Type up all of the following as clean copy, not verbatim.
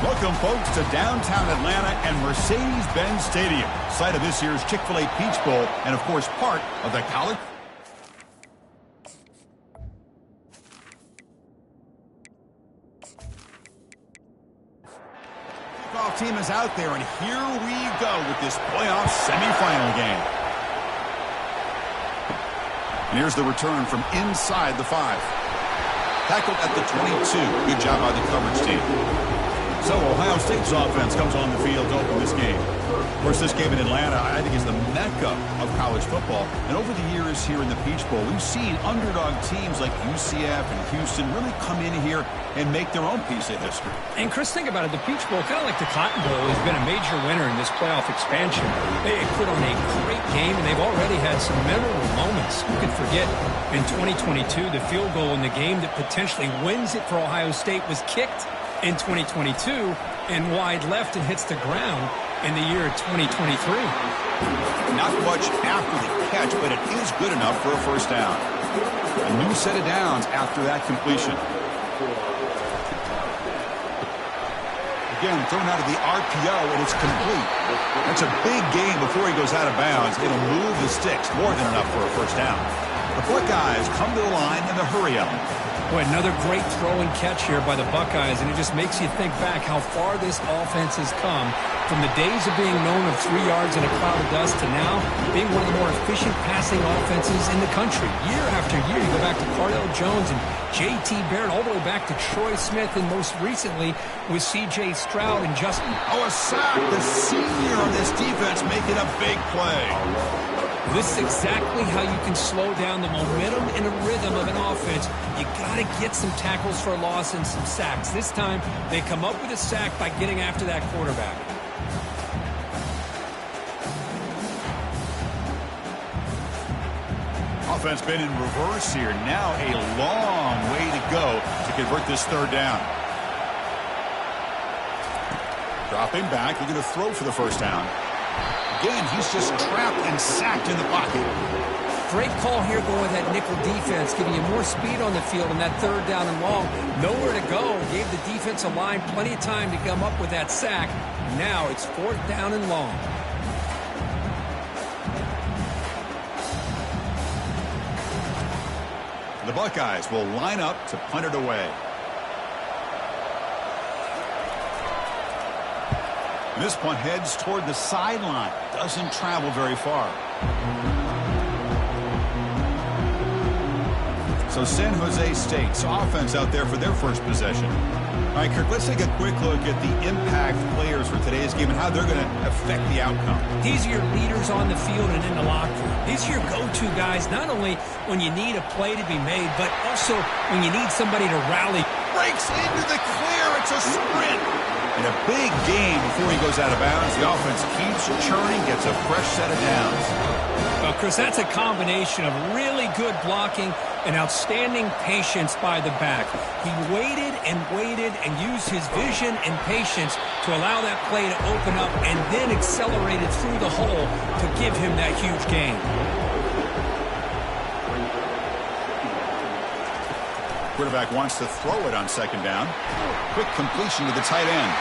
Welcome, folks, to downtown Atlanta and Mercedes-Benz Stadium, site of this year's Chick-fil-A Peach Bowl, and, of course, part of the college. Kickoff team is out there, and here we go with this playoff semifinal game. And here's the return from inside the 5. Tackled at the 22. Good job by the coverage team. So Ohio State's offense comes on the field to open this game. Of course, this game in Atlanta, I think, is the mecca of college football. And over the years here in the Peach Bowl, we've seen underdog teams like UCF and Houston really come in here and make their own piece of history. And, Chris, think about it. The Peach Bowl, kind of like the Cotton Bowl, has been a major winner in this playoff expansion. They put on a great game, and they've already had some memorable moments. You could forget in 2022, the field goal in the game that potentially wins it for Ohio State was kicked in 2022 and wide left and hits the ground in the year 2023. Not much after the catch, but it is good enough for a first down. A new set of downs after that completion. Again, thrown out of the RPO, and it's complete. That's a big gain before he goes out of bounds. It'll move the sticks, more than enough for a first down. The Buckeyes come to the line in the hurry-up. Boy, another great throw and catch here by the Buckeyes, and it just makes you think back how far this offense has come from the days of being known of 3 yards in a cloud of dust to now being one of the more efficient passing offenses in the country. Year after year, you go back to Cardell Jones and J.T. Barrett, all the way back to Troy Smith, and most recently with C.J. Stroud and Justin. Oh, a sack. The senior on this defense making a big play. This is exactly how you can slow down the momentum and the rhythm of an offense. You got to get some tackles for a loss and some sacks. This time, they come up with a sack by getting after that quarterback. Offense been in reverse here. Now a long way to go to convert this third down. Dropping back, looking to throw for the first down. Again, he's just trapped and sacked in the pocket. Great call here going with that nickel defense, giving you more speed on the field on that third down and long. Nowhere to go. Gave the defensive line plenty of time to come up with that sack. Now it's fourth down and long. The Buckeyes will line up to punt it away. This punt heads toward the sideline. Doesn't travel very far. So San Jose State's offense out there for their first possession. All right, Kirk, let's take a quick look at the impact players for today's game and how they're going to affect the outcome. These are your leaders on the field and in the locker room. These are your go-to guys, not only when you need a play to be made, but also when you need somebody to rally. Breaks into the clear. It's a sprint. In a big game before he goes out of bounds, the offense keeps churning, gets a fresh set of downs. Well, Chris, that's a combination of really good blocking and outstanding patience by the back. He waited and used his vision and patience to allow that play to open up and then accelerated through the hole to give him that huge gain. Quarterback wants to throw it on second down. Quick completion to the tight end.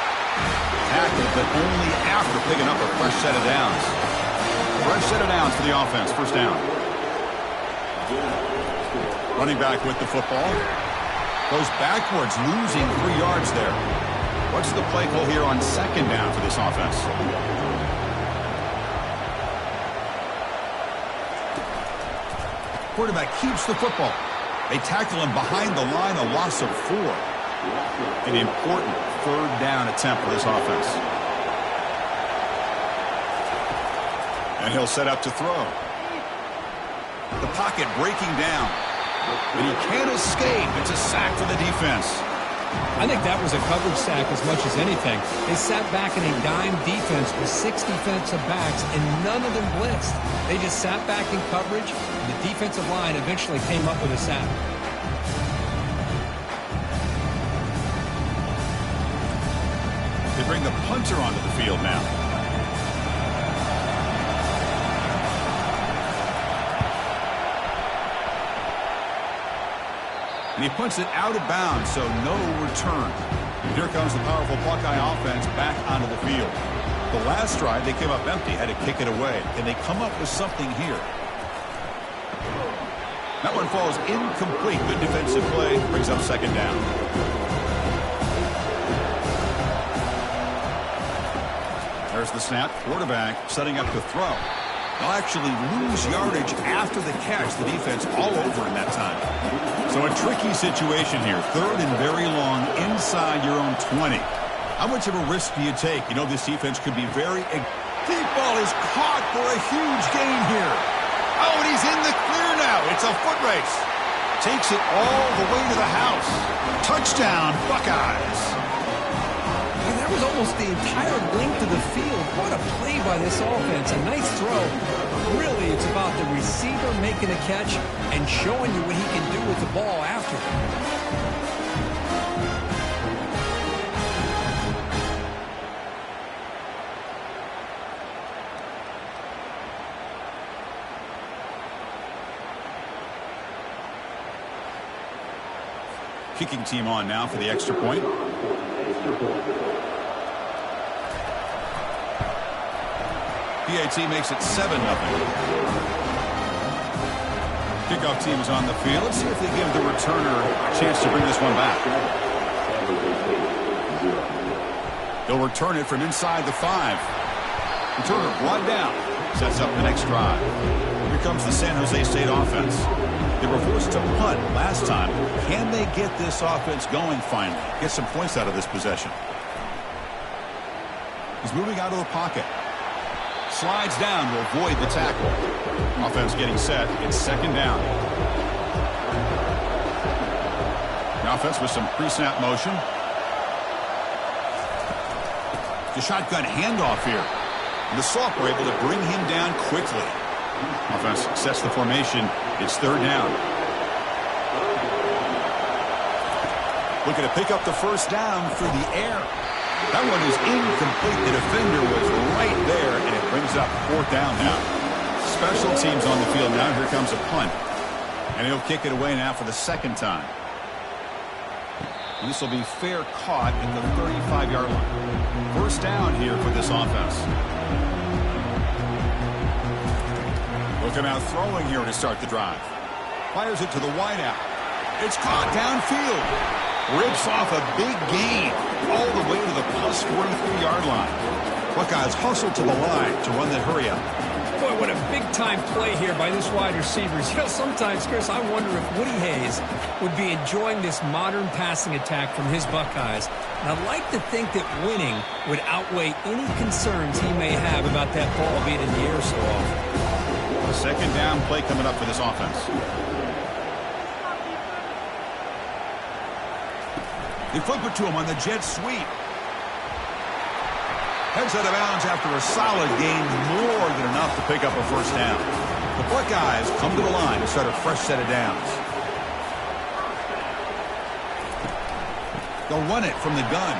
Tackled, but only after picking up a fresh set of downs. Fresh set of downs for the offense. First down. Running back with the football. Goes backwards, losing 3 yards there. What's the play call here on second down for this offense? Quarterback keeps the football. They tackle him behind the line, a loss of 4. An important third down attempt for this offense. And he'll set up to throw. The pocket breaking down. But he can't escape. It's a sack for the defense. I think that was a coverage sack as much as anything. They sat back in a dime defense with 6 defensive backs, and none of them blitzed. They just sat back in coverage, and the defensive line eventually came up with a sack. They bring the punter onto the field now. And he punts it out of bounds, so no return. Here comes the powerful Buckeye offense back onto the field. The last drive, they came up empty, had to kick it away. Can they come up with something here? That one falls incomplete. Good defensive play. Brings up second down. There's the snap. Quarterback setting up to throw. They'll actually lose yardage after the catch. The defense all over in that time. So a tricky situation here. Third and very long inside your own 20. How much of a risk do you take? You know this defense could be very... Deep ball is caught for a huge gain here. Oh, and he's in the clear now. It's a foot race. Takes it all the way to the house. Touchdown, Buckeyes. And that was almost the entire length of the field. What a play by this offense. A nice throw. Really, it's about the receiver making the catch and showing you what he can do with the ball after. Kicking team on now for the extra point. PAT makes it 7-0. Kickoff team is on the field. Let's see if they give the returner a chance to bring this one back. They'll return it from inside the 5. Returner brought down. Sets up the next drive. Here comes the San Jose State offense. They were forced to punt last time. Can they get this offense going finally? Get some points out of this possession. He's moving out of the pocket. Slides down to avoid the tackle. Offense getting set. It's second down. The offense with some pre-snap motion. The shotgun handoff here. And the Soft were able to bring him down quickly. Offense sets the formation. It's third down. Looking to pick up the first down through the air. That one is incomplete. The defender was right there, and it brings up fourth down now. Special teams on the field now. Here comes a punt. And he'll kick it away now for the second time. And this will be fair caught at the 35-yard line. First down here for this offense. Looking out throwing here to start the drive. Fires it to the wideout. It's caught downfield. Rips off a big gain all the way to the plus 43-yard line. Buckeyes hustle to the line to run the hurry up. Boy, what a big-time play here by this wide receivers. You know, sometimes, Chris, I wonder if Woody Hayes would be enjoying this modern passing attack from his Buckeyes. And I'd like to think that winning would outweigh any concerns he may have about that ball being in the air so often. Second down play coming up for this offense. They flip it to him on the jet sweep. Heads out of bounds after a solid gain, more than enough to pick up a first down. The Buckeyes come to the line to start a fresh set of downs. They'll run it from the gun.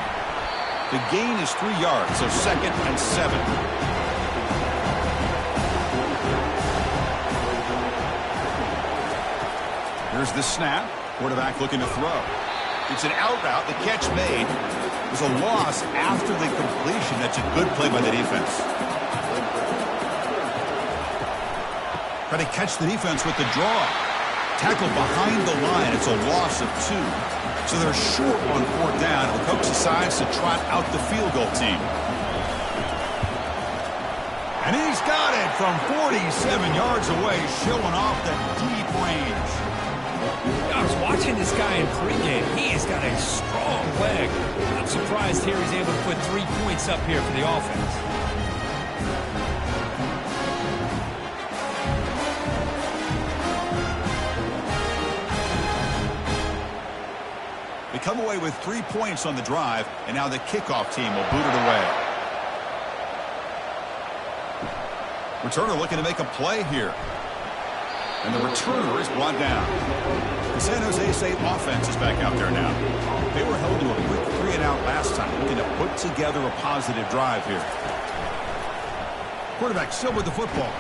The gain is 3 yards, so second and 7. Here's the snap. Quarterback looking to throw. It's an out route. The catch made. It was a loss after the completion. That's a good play by the defense. Try to catch the defense with the draw. Tackle behind the line. It's a loss of 2. So they're short on fourth down. The coach decides to trot out the field goal team. And he's got it from 47 yards away, showing off the deep range. I was watching this guy in pregame. He has got a strong leg. I'm surprised here he's able to put 3 points up here for the offense. They come away with 3 points on the drive, and now the kickoff team will boot it away. Returner looking to make a play here. And the returner is brought down. The San Jose State offense is back out there now. They were held to a quick 3-and-out last time, looking to put together a positive drive here. Quarterback still with the football.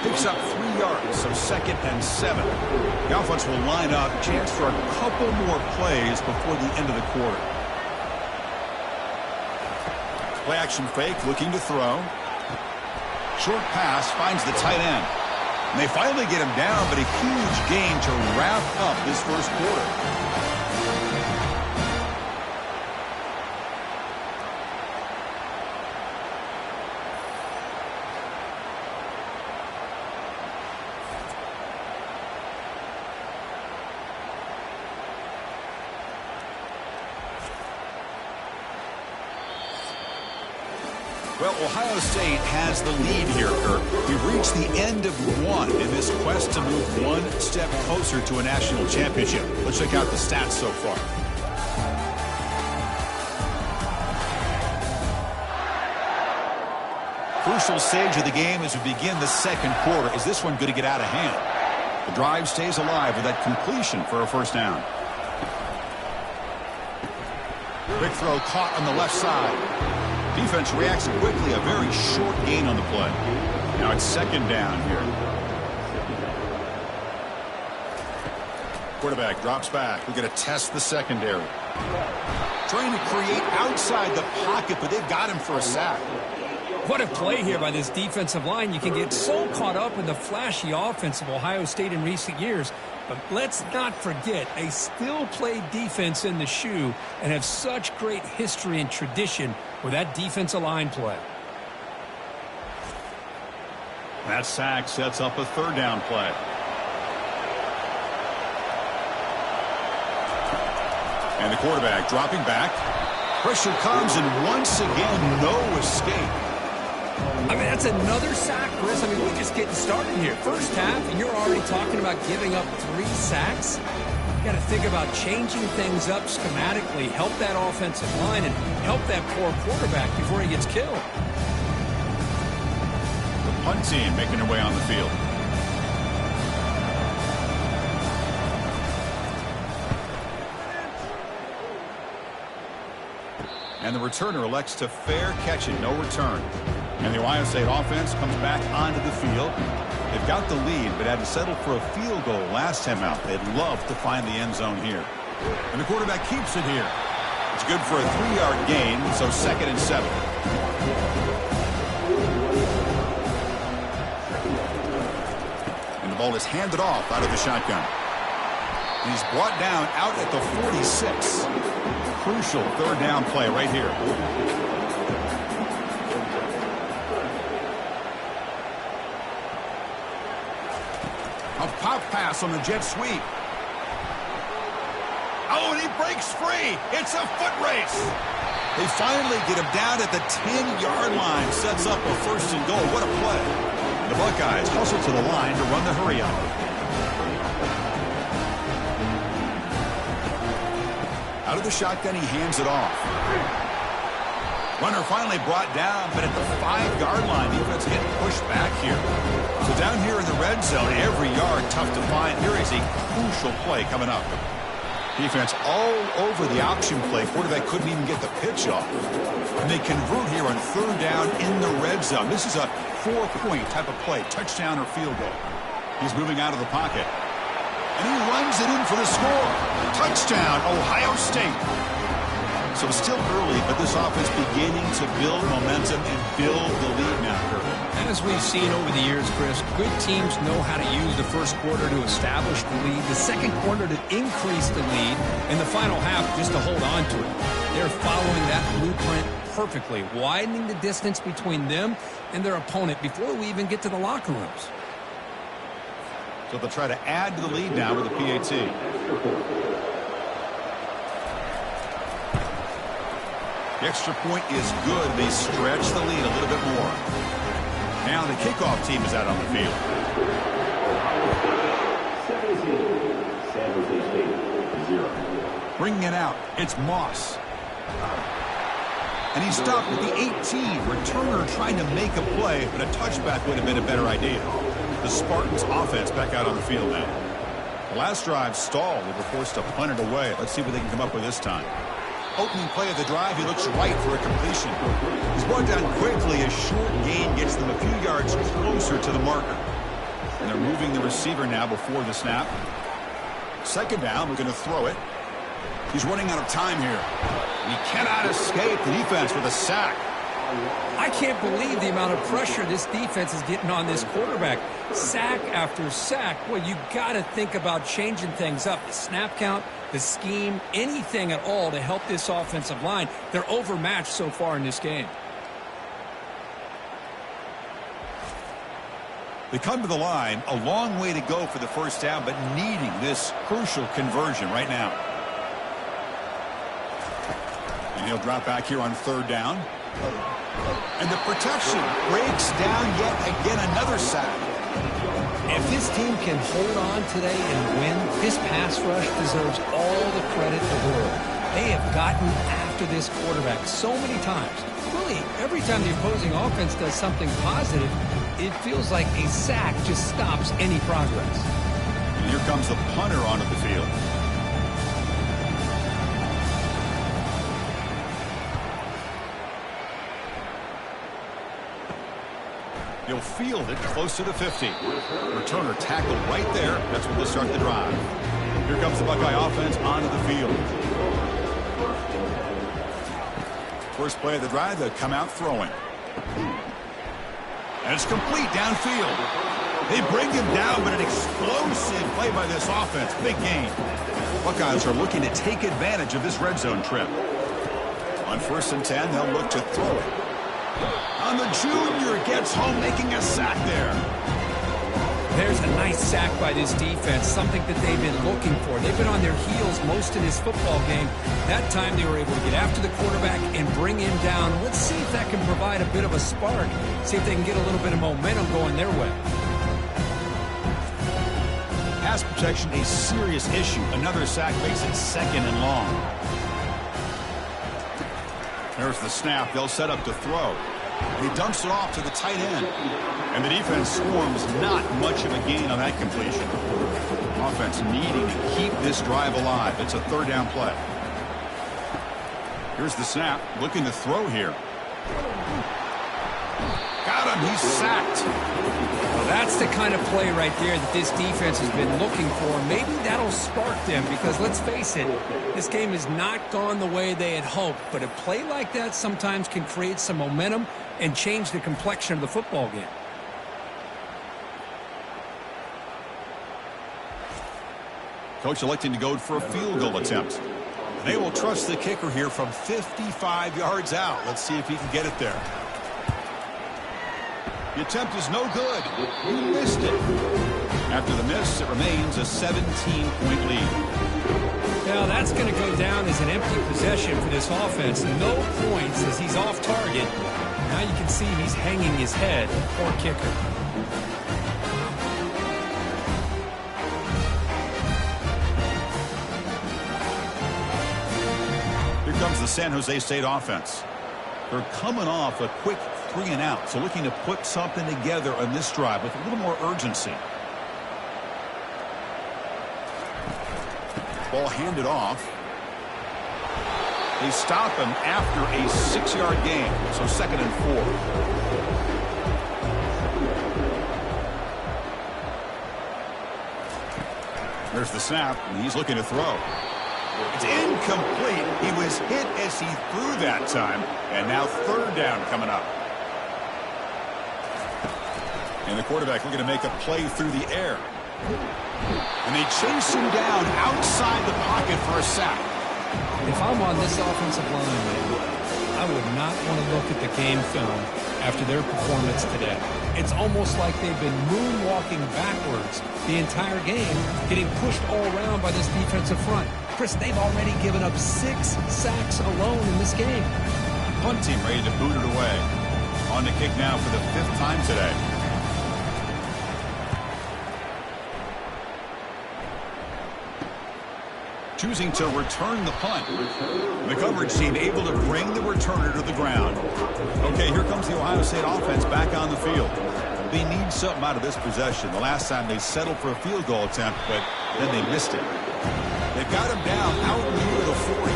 Picks up 3 yards, so 2nd and 7. The offense will line up. Chance for a couple more plays before the end of the quarter. Play action fake, looking to throw. Short pass finds the tight end. And they finally get him down, but a huge gain to wrap up this first quarter. Well, Ohio State has the lead here, Kirk. We've reached the end of one in this quest to move one step closer to a national championship. Let's check out the stats so far. Crucial stage of the game as we begin the second quarter. Is this one going to get out of hand? The drive stays alive with that completion for a first down. Quick throw caught on the left side. Defense reacts quickly, a very short gain on the play. Now it's 2nd down here. Quarterback drops back. We're going to test the secondary. Trying to create outside the pocket, but they've got him for a sack. What a play here by this defensive line. You can get so caught up in the flashy offense of Ohio State in recent years. But let's not forget, they still play defense in the Sjsu and have such great history and tradition with that defensive line play. That sack sets up a 3rd down play. And the quarterback dropping back. Pressure comes, and once again, no escape. I mean, that's another sack, Chris. I mean, we're just getting started here. First half, and you're already talking about giving up 3 sacks. You got to think about changing things up schematically, help that offensive line, and help that poor quarterback before he gets killed. The punt team making their way on the field. And the returner elects to fair catch it, no return. And the Ohio State offense comes back onto the field. They've got the lead, but had to settle for a field goal last time out. They'd love to find the end zone here. And the quarterback keeps it here. It's good for a 3-yard gain, so 2nd and 7. And the ball is handed off out of the shotgun. And he's brought down out at the 46. Crucial 3rd down play right here. A pop pass on the jet sweep. Oh, and he breaks free. It's a foot race. They finally get him down at the 10-yard line. Sets up a 1st and goal. What a play. The Buckeyes hustle to the line to run the hurry-up. Out of the shotgun, he hands it off. Runner finally brought down, but at the 5-yard line, defense getting pushed back here. So down here in the red zone, every yard tough to find. Here is a crucial play coming up. Defense all over the option play. Quarterback couldn't even get the pitch off. And they convert here on 3rd down in the red zone. This is a 4-point type of play, touchdown or field goal. He's moving out of the pocket. And he runs it in for the score. Touchdown, Ohio State. So it's still early, but this offense beginning to build momentum and build the lead now, Kirk. As we've seen over the years, Chris, good teams know how to use the first quarter to establish the lead, the second quarter to increase the lead, and the final half just to hold on to it. They're following that blueprint perfectly, widening the distance between them and their opponent before we even get to the locker rooms. So they'll try to add to the lead now with the PAT. The extra point is good. They stretch the lead a little bit more. Now the kickoff team is out on the field. Bringing it out, it's Moss. And he's stopped at the 18. Returner trying to make a play, but a touchback would have been a better idea. The Spartans offense back out on the field now. The last drive stalled. They were forced to punt it away. Let's see what they can come up with this time. Opening play of the drive, he looks right for a completion. He's brought down quickly. A short gain gets them a few yards closer to the marker. And they're moving the receiver now before the snap. Second down, we're going to throw it. He's running out of time here. He cannot escape the defense with a sack. I can't believe the amount of pressure this defense is getting on this quarterback. Sack after sack. Well, you got to think about changing things up. The snap count, the scheme, anything at all to help this offensive line. They're overmatched so far in this game. They come to the line, a long way to go for the first down, but needing this crucial conversion right now. And he'll drop back here on third down. And the protection breaks down yet again, another sack. If this team can hold on today and win, this pass rush deserves all the credit in the world. They have gotten after this quarterback so many times. Really, every time the opposing offense does something positive, it feels like a sack just stops any progress. And here comes the punter onto the field. He'll field it close to the 50. Returner tackled right there. That's where they'll start the drive. Here comes the Buckeye offense onto the field. First play of the drive, they'll come out throwing. And it's complete downfield. They bring him down, but an explosive play by this offense. Big gain. Buckeyes are looking to take advantage of this red zone trip. On 1st and 10, they'll look to throw it. On the junior, gets home, making a sack there. There's a nice sack by this defense, something that they've been looking for. They've been on their heels most of this football game. That time they were able to get after the quarterback and bring him down. Let's see if that can provide a bit of a spark. See if they can get a little bit of momentum going their way. Pass protection, a serious issue. Another sack makes it second and long. There's the snap. They'll set up to throw. And he dumps it off to the tight end. And the defense swarms not much of a gain on that completion. Offense needing to keep this drive alive. It's a third down play. Here's the snap. Looking to throw here. Got him. He's sacked. Well, that's the kind of play right there that this defense has been looking for. Maybe that'll spark them because, let's face it, this game has not gone the way they had hoped. But a play like that sometimes can create some momentum and change the complexion of the football game. Coach electing to go for a field goal attempt. They will trust the kicker here from 55 yards out. Let's see if he can get it there. The attempt is no good. He missed it. After the miss, it remains a 17-point lead. Now that's going to go down as an empty possession for this offense. No points as he's off target. Now you can see he's hanging his head. Poor kicker. Here comes the San Jose State offense. They're coming off a quick 3 and out, so looking to put something together on this drive with a little more urgency. Ball handed off. They stop him after a 6-yard gain, so 2nd and 4. There's the snap, and he's looking to throw. It's incomplete. He was hit as he threw that time, and now 3rd down coming up. And the quarterback looking to make a play through the air. And they chase him down outside the pocket for a sack. If I'm on this offensive line, I would not want to look at the game film after their performance today. It's almost like they've been moonwalking backwards the entire game, getting pushed all around by this defensive front. Chris, they've already given up 6 sacks alone in this game. Punt team ready to boot it away. On the kick now for the 5th time today. Choosing to return the punt. The coverage team able to bring the returner to the ground. Okay, here comes the Ohio State offense back on the field. They need something out of this possession. The last time they settled for a field goal attempt, but then they missed it. They've got him down out near the 40.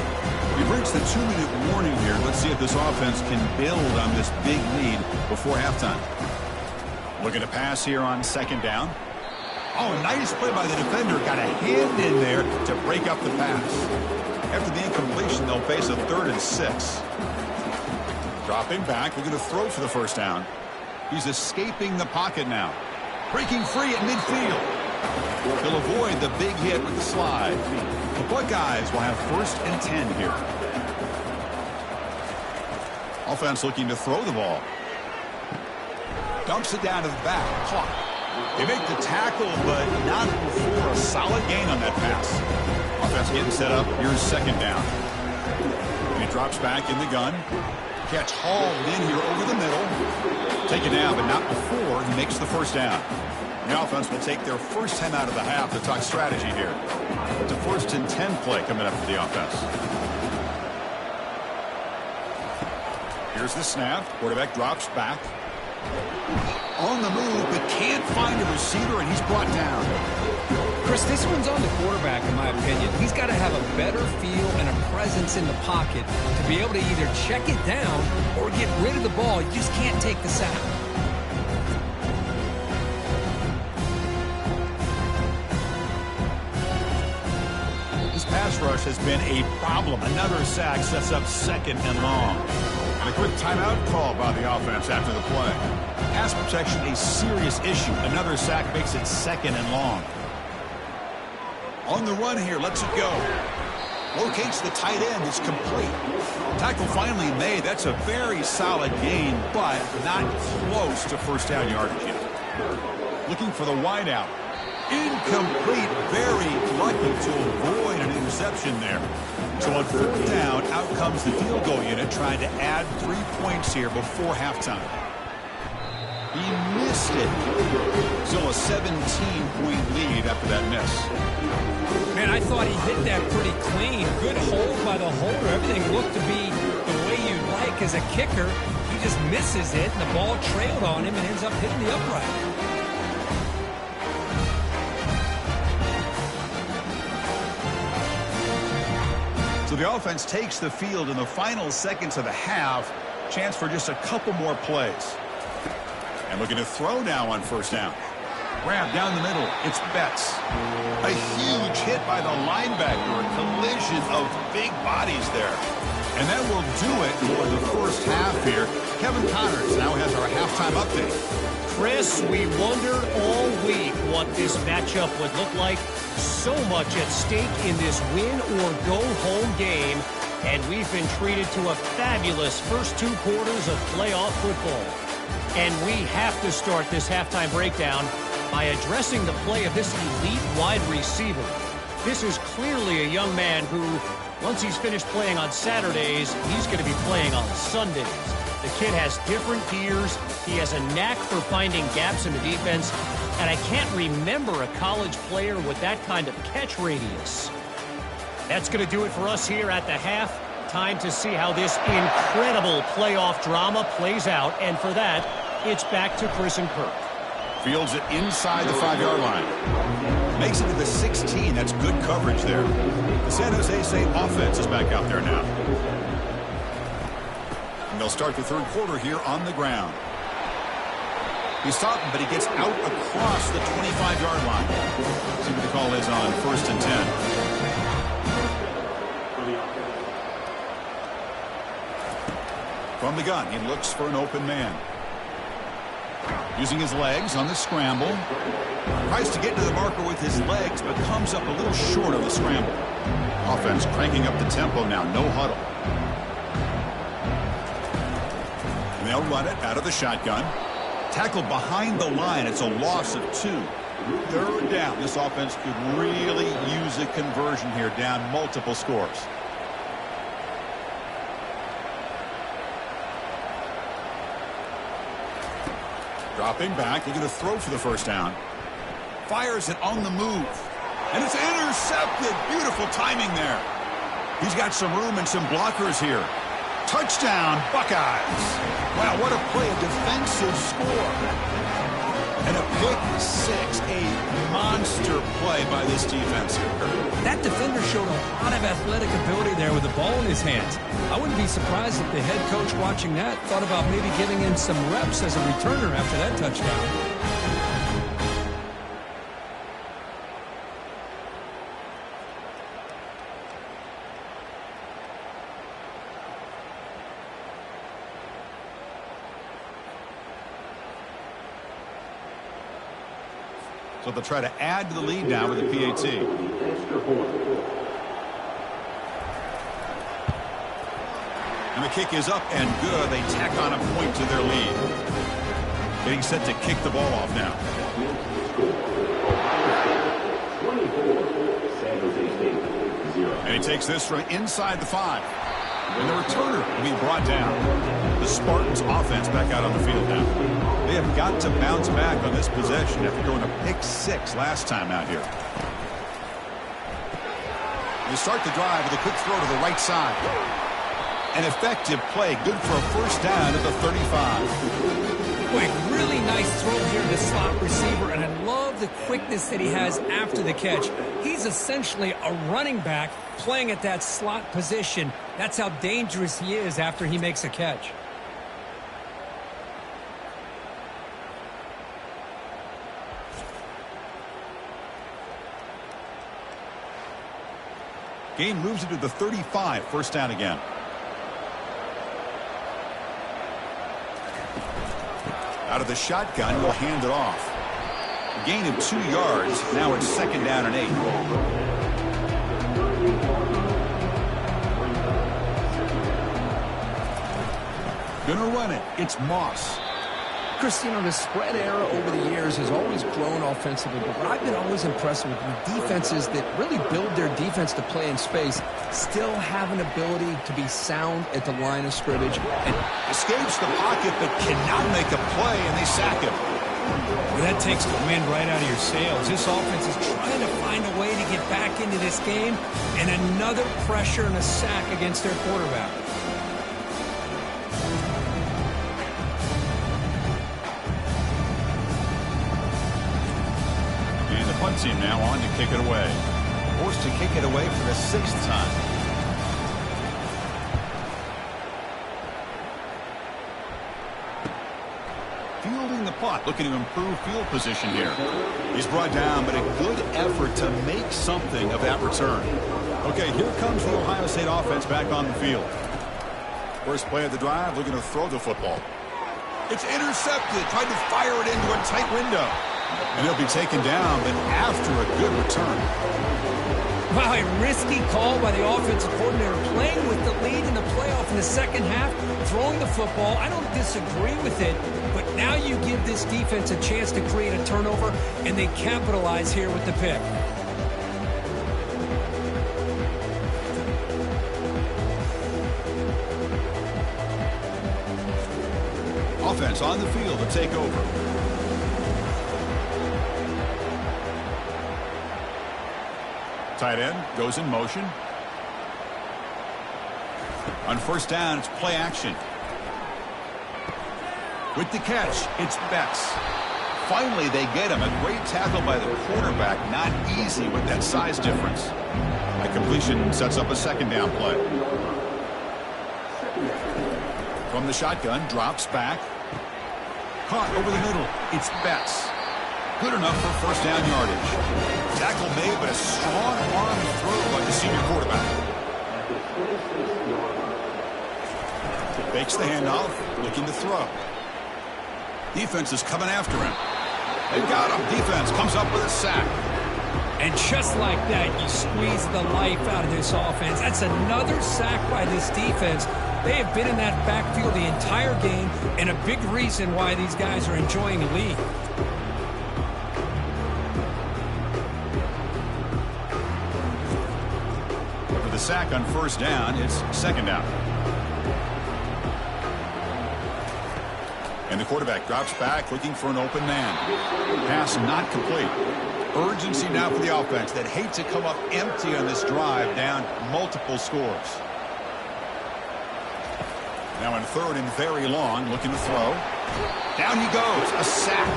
We've reached the 2-minute warning here. Let's see if this offense can build on this big lead before halftime. Looking to pass here on 2nd down. Oh, nice play by the defender. Got a hand in there to break up the pass. After the incompletion, they'll face a 3rd and 6. Dropping back, looking to throw for the first down. He's escaping the pocket now. Breaking free at midfield. He'll avoid the big hit with the slide. The Buckeyes will have 1st and 10 here. Offense looking to throw the ball. Dumps it down to the back. Caught. They make the tackle, but not before a solid gain on that pass. Offense getting set up. Here's 2nd down. And he drops back in the gun. Catch hauled in here over the middle. Taken down, but not before he makes the first down. The offense will take their first 10 out of the half to talk strategy here. It's a 1st and 10 play coming up for the offense. Here's the snap. Quarterback drops back. On the move, but can't find a receiver, and he's brought down. Chris, this one's on the quarterback, in my opinion. He's got to have a better feel and a presence in the pocket to be able to either check it down or get rid of the ball. You just can't take the sack. This pass rush has been a problem. Another sack sets up 2nd and long. And a quick timeout call by the offense after the play. Pass protection a serious issue. Another sack makes it 2nd and long. On the run here, lets it go. Locates the tight end. It's complete. Tackle finally made. That's a very solid gain, but not close to first down yardage yet. Looking for the wideout. Incomplete. Very lucky to avoid an interception there. So on 4th down, out comes the field goal unit trying to add 3 points here before halftime. He missed it. Still a 17-point lead after that miss. Man, I thought he hit that pretty clean. Good hold by the holder. Everything looked to be the way you'd like as a kicker. He just misses it, and the ball trailed on him and ends up hitting the upright. So the offense takes the field in the final seconds of the half. Chance for just a couple more plays. And looking to throw now on 1st down. Grab down the middle. It's Betts. A huge hit by the linebacker. A collision of big bodies there. And that will do it for the first half here. Kevin Connors now has our halftime update. Chris, we wondered all week what this matchup would look like. So much at stake in this win-or-go-home game. And we've been treated to a fabulous first 2 quarters of playoff football. And we have to start this halftime breakdown by addressing the play of this elite wide receiver. This is clearly a young man who, once he's finished playing on Saturdays, he's going to be playing on Sundays. The kid has different gears. He has a knack for finding gaps in the defense. And I can't remember a college player with that kind of catch radius. That's going to do it for us here at the half. Time to see how this incredible playoff drama plays out. And for that, it's back to Chris and Kirk. Fields it inside the 5-yard line. Makes it to the 16. That's good coverage there. The San Jose State offense is back out there now. And they'll start the 3rd quarter here on the ground. He's stopping, but he gets out across the 25-yard line. See what the call is on 1st and 10. From the gun, he looks for an open man. Using his legs on the scramble. Tries to get to the marker with his legs, but comes up a little short of the scramble. Offense cranking up the tempo now. No huddle. And they'll run it out of the shotgun. Tackled behind the line. It's a loss of 2. 3rd down. This offense could really use a conversion here, down multiple scores. Dropping back, looking to throw for the first down. Fires it on the move. And it's intercepted. Beautiful timing there. He's got some room and some blockers here. Touchdown, Buckeyes. Wow, what a play, a defensive score. And a pick 6, a monster play by this defense here. That defender showed a lot of athletic ability there with the ball in his hands. I wouldn't be surprised if the head coach watching that thought about maybe giving him some reps as a returner after that touchdown. So they'll try to add to the lead now with the PAT. And the kick is up and good. They tack on a point to their lead. Getting set to kick the ball off now. And he takes this from inside the 5. And the returner will be brought down. The Spartans offense back out on the field now. They have got to bounce back on this possession after going to pick 6 last time out here. They start the drive with a quick throw to the right side. An effective play, good for a first down at the 35. Boy, really nice throw here to the slot receiver, and I love the quickness that he has after the catch. He's essentially a running back playing at that slot position. That's how dangerous he is after he makes a catch. Gain moves it to the 35, first down again. Out of the shotgun, will hand it off. A gain of 2 yards. Now it's second down and 8. Gonna run it. It's Moss. Chris, you know, the spread era over the years has always grown offensively, but what I've been always impressed with defenses that really build their defense to play in space still have an ability to be sound at the line of scrimmage. And escapes the pocket, but cannot make a play, and they sack him. Well, that takes the wind right out of your sails. This offense is trying to find a way to get back into this game, and another pressure and a sack against their quarterback. Punt team now on to kick it away. Forced to kick it away for the 6th time. Fielding the punt, looking to improve field position here. He's brought down, but a good effort to make something of that return. Okay, here comes the Ohio State offense back on the field. First play of the drive, looking to throw the football. It's intercepted, tried to fire it into a tight window. And he'll be taken down, but after a good return. Wow, a risky call by the offensive coordinator, playing with the lead in the playoff in the second half, throwing the football. I don't disagree with it, but now you give this defense a chance to create a turnover, and they capitalize here with the pick. Offense on the field to take over. Tight end goes in motion. On first down, it's play action. With the catch, it's Betts. Finally, they get him. A great tackle by the quarterback. Not easy with that size difference. That completion sets up a second down play. From the shotgun, drops back. Caught over the middle. It's Betts. Good enough for first down yardage. Tackle made, but a strong arm throw by the senior quarterback. Fakes the handoff, looking to throw. Defense is coming after him. They've got him. Defense comes up with a sack. And just like that, you squeeze the life out of this offense. That's another sack by this defense. They have been in that backfield the entire game, and a big reason why these guys are enjoying the lead. For the sack on first down, it's second down. And the quarterback drops back, looking for an open man. Pass not complete. Urgency now for the offense that hate to come up empty on this drive, down multiple scores. Now in third and very long, looking to throw. Down he goes, a sack.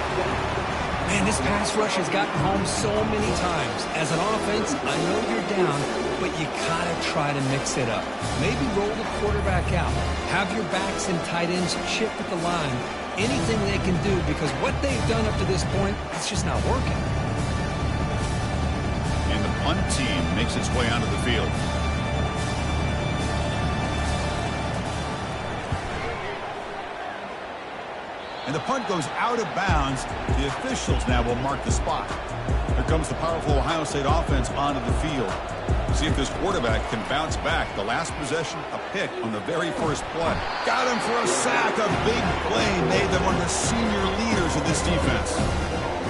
Man, this pass rush has gotten home so many times. As an offense, I know you're down, but you gotta try to mix it up. Maybe roll the quarterback out. Have your backs and tight ends chip at the line. Anything they can do, because what they've done up to this point, it's just not working. And the punt team makes its way onto the field. And the punt goes out of bounds. The officials now will mark the spot. Here comes the powerful Ohio State offense onto the field. See if this quarterback can bounce back. The last possession, a pick on the very first play. Got him for a sack. A big play made them one of the senior leaders of this defense.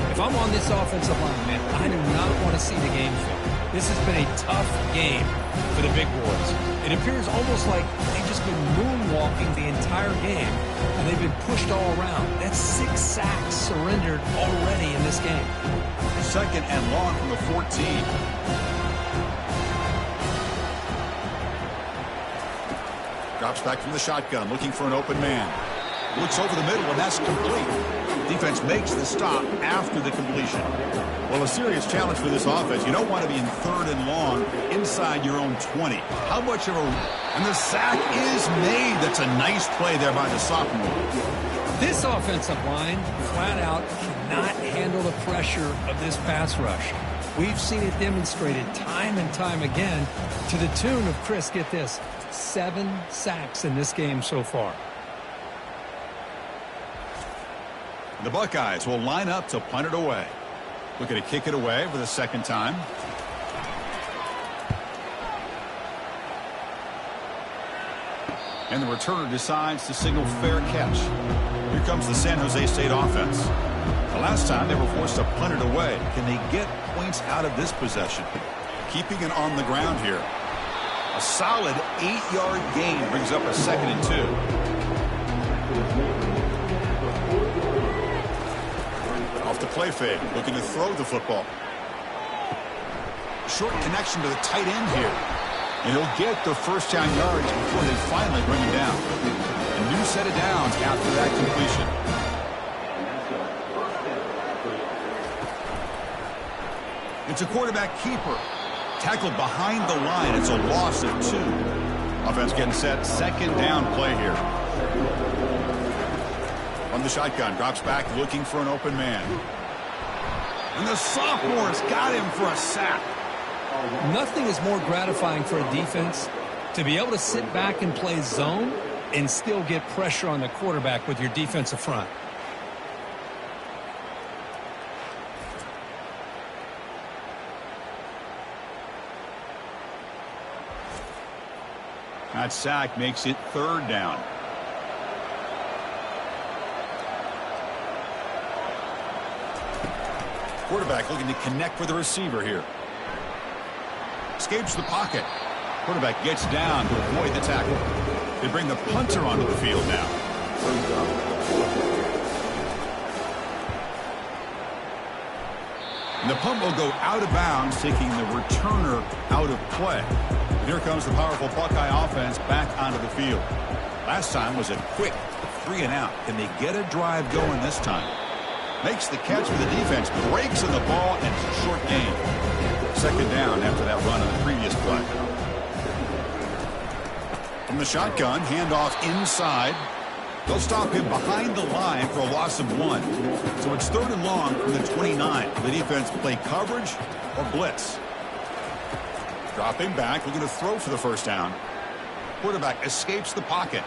If I'm on this offensive line, man, I do not want to see the game film. This has been a tough game for the big boys. It appears almost like they've just been moonwalking the entire game, and they've been pushed all around. That's 6 sacks surrendered already in this game. Second and long from the 14. Drops back from the shotgun, looking for an open man. Looks over the middle, and that's complete. Defense makes the stop after the completion. Well, a serious challenge for this offense. You don't want to be in third and long inside your own 20. How much of a... And the sack is made. That's a nice play there by the sophomore. This offensive line, flat out, cannot handle the pressure of this pass rush. We've seen it demonstrated time and time again to the tune of, Chris, get this, 7 sacks in this game so far. The Buckeyes will line up to punt it away. Looking to kick it away for the second time. And the returner decides to signal fair catch. Here comes the San Jose State offense. The last time they were forced to punt it away. Can they get points out of this possession? Keeping it on the ground here. A solid 8-yard gain brings up a 2nd and 2. Off the play fake, looking to throw the football. Short connection to the tight end here. And he'll get the first down yards before they finally bring him down. A new set of downs after that completion. It's a quarterback keeper. Tackled behind the line. It's a loss of 2. Offense getting set. Second down play here. On the shotgun. Drops back looking for an open man. And the sophomore's got him for a sack. Nothing is more gratifying for a defense to be able to sit back and play zone and still get pressure on the quarterback with your defensive front. That sack makes it 3rd down. Quarterback looking to connect with the receiver here. Escapes the pocket. Quarterback gets down to avoid the tackle. They bring the punter onto the field now. And the punt will go out of bounds, taking the returner out of play. Here comes the powerful Buckeye offense back onto the field. Last time was a quick 3 and out. Can they get a drive going this time? Makes the catch for the defense, breaks in the ball, and it's a short gain. 2nd down after that run on the previous play. From the shotgun, handoff inside. They'll stop him behind the line for a loss of 1. So it's 3rd and long from the 29. The defense play coverage or blitz. Dropping back, looking to throw for the first down. Quarterback escapes the pocket.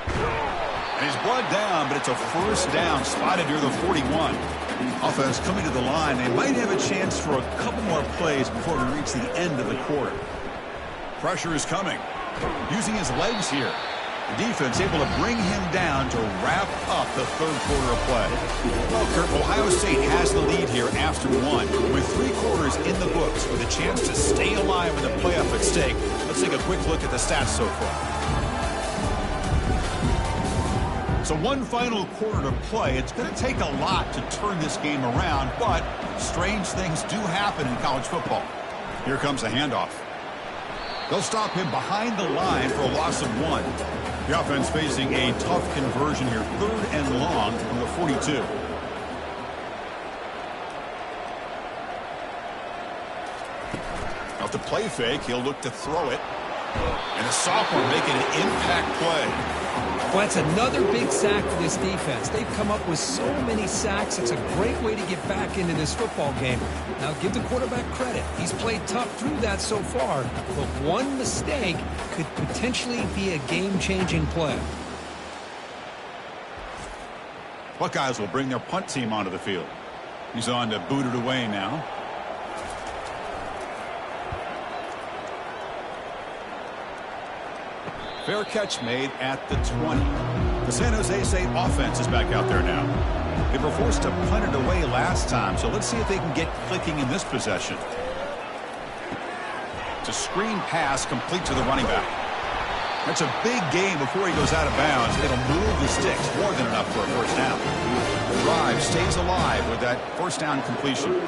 And he's brought down, but it's a first down spotted near the 41. Offense coming to the line. They might have a chance for a couple more plays before we reach the end of the quarter. Pressure is coming. Using his legs here. The defense able to bring him down to wrap up the 3rd quarter of play. Well, Kurt, Ohio State has the lead here after 1. With 3 quarters in the books with a chance to stay alive in the playoff at stake. Let's take a quick look at the stats so far. So 1 final quarter to play. It's going to take a lot to turn this game around, but strange things do happen in college football. Here comes the handoff. They'll stop him behind the line for a loss of 1. The offense facing a tough conversion here. 3rd and long from the 42. Off the play fake, he'll look to throw it. And the sophomore making an impact play. Well, that's another big sack for this defense. They've come up with so many sacks. It's a great way to get back into this football game. Now, give the quarterback credit. He's played tough through that so far, but one mistake could potentially be a game-changing play. Buckeyes will bring their punt team onto the field. He's on to boot it away now. Fair catch made at the 20. The San Jose State offense is back out there now. They were forced to punt it away last time, so let's see if they can get clicking in this possession. It's a screen pass complete to the running back. That's a big gain before he goes out of bounds. It'll move the sticks more than enough for a first down. The drive stays alive with that first down completion.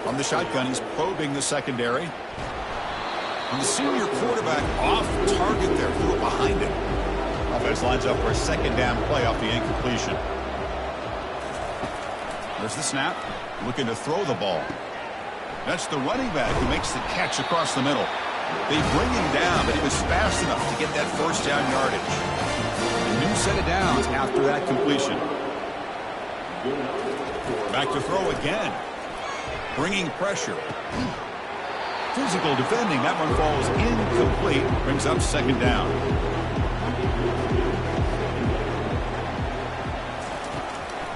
From the shotgun, he's probing the secondary. And the senior quarterback off target there, threw it behind him. Offense lines up for a second down play off the incompletion. There's the snap, looking to throw the ball. That's the running back who makes the catch across the middle. They bring him down, but he was fast enough to get that first down yardage. A new set of downs after that completion. Back to throw again. Bringing pressure. Physical defending. That one falls incomplete. Brings up second down.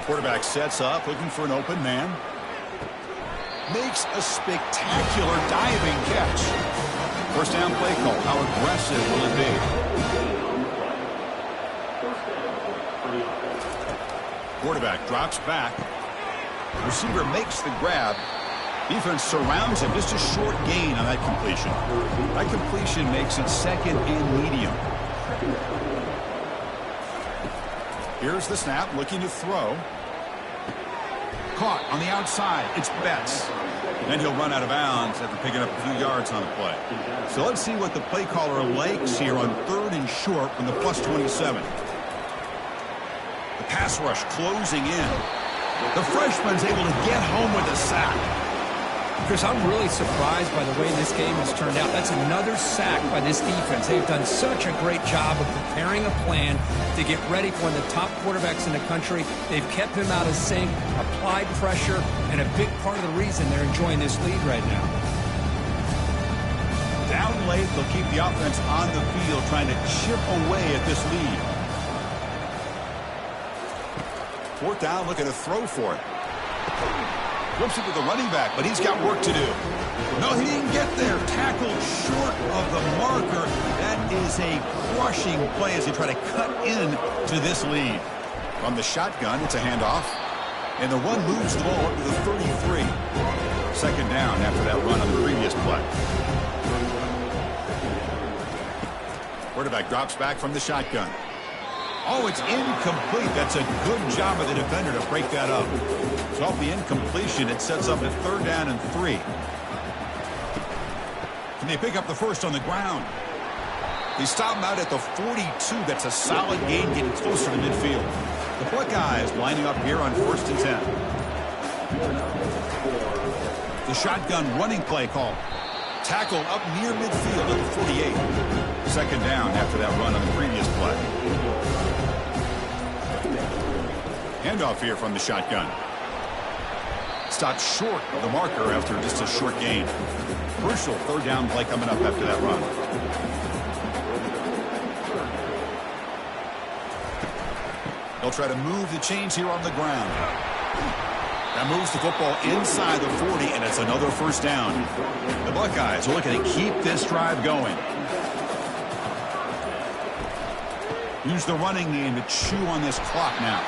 Quarterback sets up, looking for an open man. Makes a spectacular diving catch. First down play call. How aggressive will it be? Quarterback drops back. Receiver makes the grab. Defense surrounds him. Just a short gain on that completion. That completion makes it second and medium. Here's the snap, looking to throw. Caught on the outside. It's Betts. Then he'll run out of bounds after picking up a few yards on the play. So let's see what the play caller likes here on 3rd and short from the +27. The pass rush closing in. The freshman's able to get home with a sack. Chris, I'm really surprised by the way this game has turned out. That's another sack by this defense. They've done such a great job of preparing a plan to get ready for one of the top quarterbacks in the country. They've kept him out of sync, applied pressure, and a big part of the reason they're enjoying this lead right now. Down late, they'll keep the offense on the field trying to chip away at this lead. 4th down, looking to throw for it. Flips it to the running back, but he's got work to do. No, he didn't get there. Tackled short of the marker. That is a crushing play as they try to cut in to this lead. From the shotgun, it's a handoff. And the run moves the ball up to the 33. Second down after that run on the previous play. Quarterback drops back from the shotgun. Oh, it's incomplete. That's a good job of the defender to break that up. So off the incompletion, it sets up a 3rd down and 3. Can they pick up the first on the ground? They stop him out at the 42. That's a solid gain, getting closer to midfield. The Buckeyes lining up here on 1st and 10. The shotgun running play call. Tackle up near midfield at the 48. Second down after that run on the previous play. Handoff here from the shotgun. Stopped short of the marker after just a short gain. Crucial 3rd down play coming up after that run. They'll try to move the chains here on the ground. That moves the football inside the 40, and it's another first down. The Buckeyes are looking to keep this drive going. Use the running game to chew on this clock now.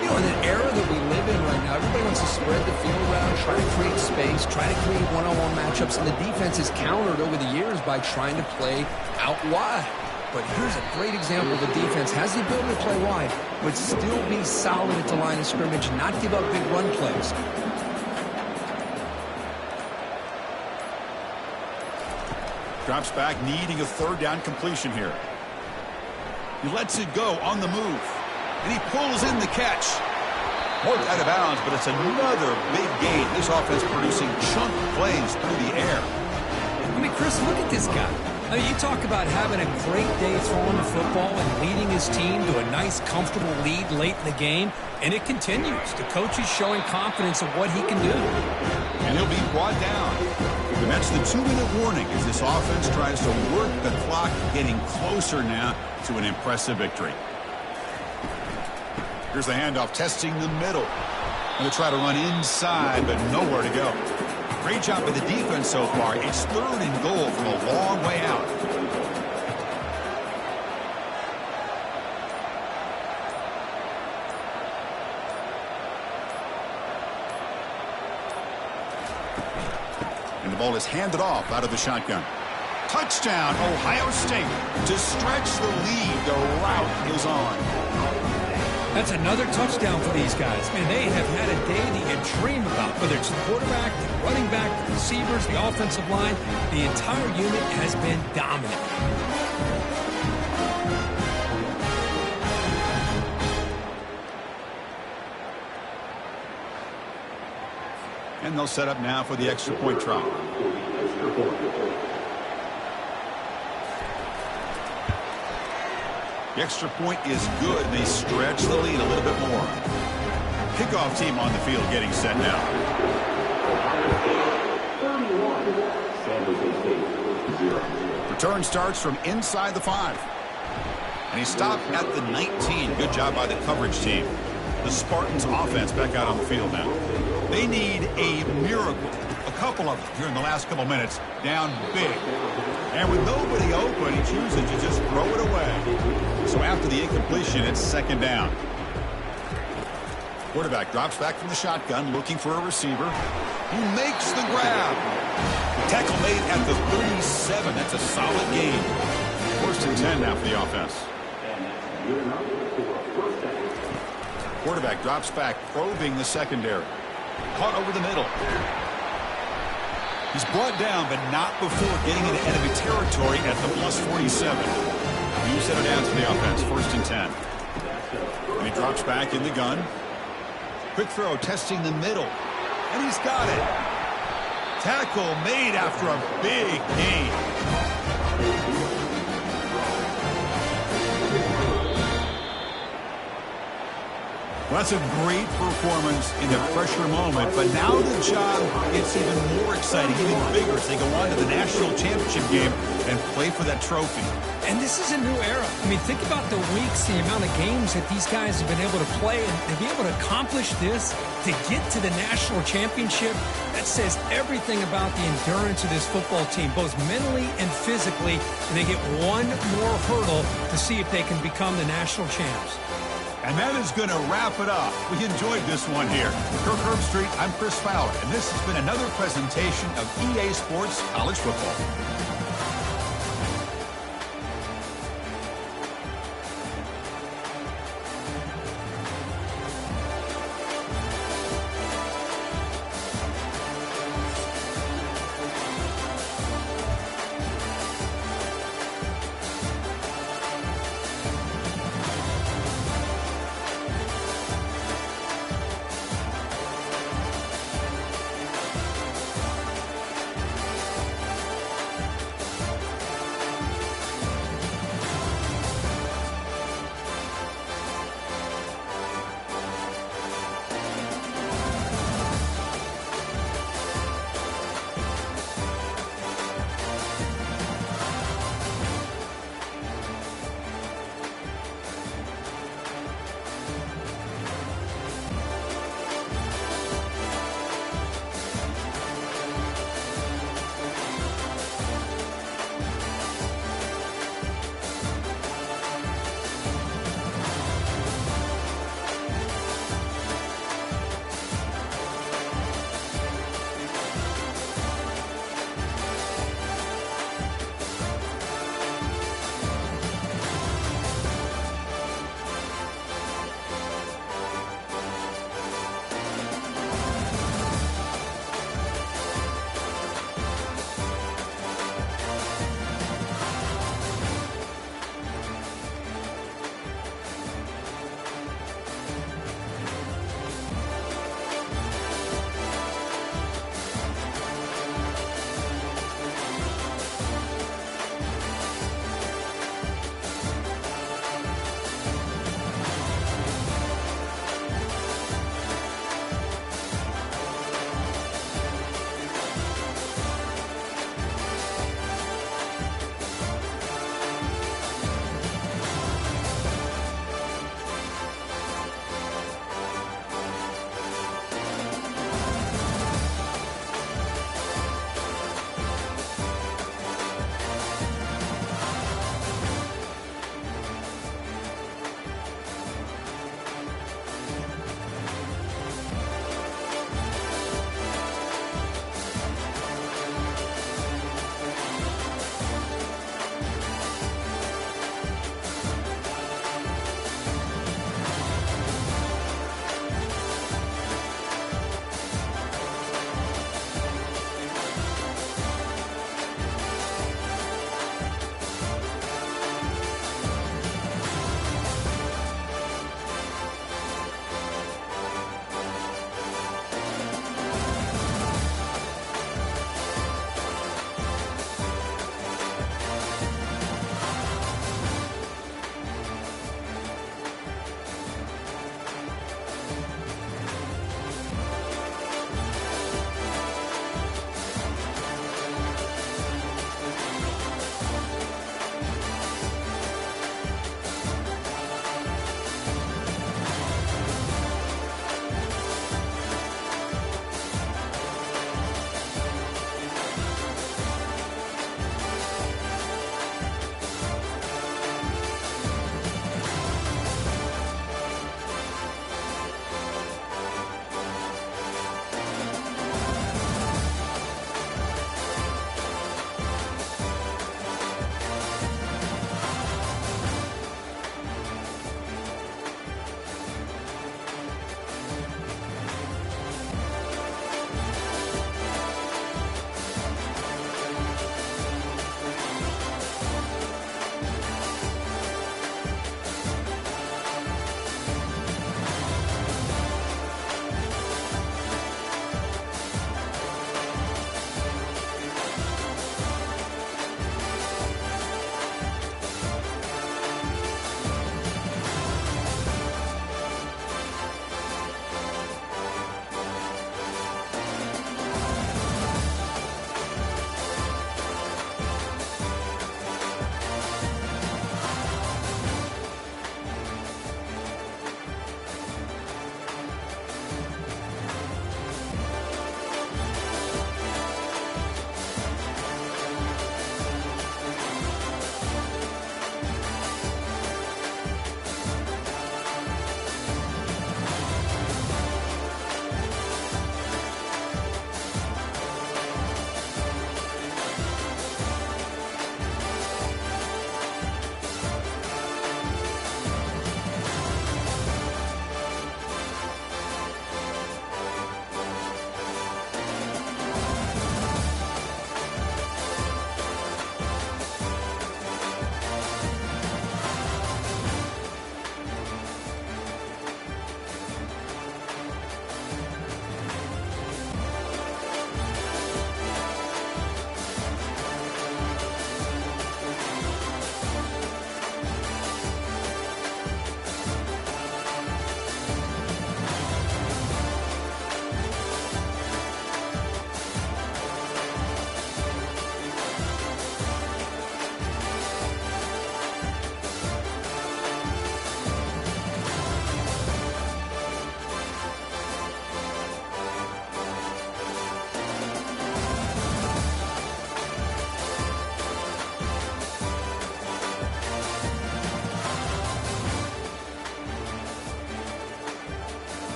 You know, in an era that we live in right now, everybody wants to spread the field around, try to create space, try to create one-on-one matchups, and the defense has countered over the years by trying to play out wide. But here's a great example of a defense has the ability to play wide, but still be solid at the line of scrimmage, not give up big run plays. Drops back, needing a 3rd down completion here. He lets it go on the move. And he pulls in the catch. Worked out of bounds, but it's another big gain. This offense producing chunk plays through the air. I mean, Chris, look at this guy. I mean, you talk about having a great day throwing the football and leading his team to a nice, comfortable lead late in the game, and it continues. The coach is showing confidence of what he can do. And he'll be brought down. And that's the 2-minute warning as this offense tries to work the clock, getting closer now to an impressive victory. Here's the handoff, testing the middle. Going to try to run inside, but nowhere to go. Great job by the defense so far. It's 3rd and goal from a long way out. And the ball is handed off out of the shotgun. Touchdown, Ohio State. To stretch the lead, the route is on. That's another touchdown for these guys. Man, they have had a day that you dream about. Whether it's the quarterback, the running back, the receivers, the offensive line, the entire unit has been dominant. And they'll set up now for the extra point try. The extra point is good. They stretch the lead a little bit more. Kickoff team on the field getting set now. Return starts from inside the 5. And he stopped at the 19. Good job by the coverage team. The Spartans offense back out on the field now. They need a miracle. A couple of them during the last couple minutes. Down big. And with nobody open, he chooses to just throw it away. So after the incompletion, it's 2nd down. Quarterback drops back from the shotgun, looking for a receiver. He makes the grab. Tackle made at the 37. That's a solid gain. 1st and 10 now for the offense. Quarterback drops back, probing the secondary. Caught over the middle. He's brought down, but not before getting into enemy territory at the +47. You set it down to the offense, 1st and 10. And he drops back in the gun. Quick throw, testing the middle. And he's got it. Tackle made after a big gain. Well, that's a great performance in the pressure moment, but now the job gets even more exciting, even bigger as they go on to the national championship game and play for that trophy. And this is a new era. I mean, think about the weeks, the amount of games that these guys have been able to play, and to be able to accomplish this, to get to the national championship, that says everything about the endurance of this football team, both mentally and physically, and they get one more hurdle to see if they can become the national champs. And that is going to wrap it up. We enjoyed this one here. Kirk Herbstreit, I'm Chris Fowler, and this has been another presentation of EA Sports College Football.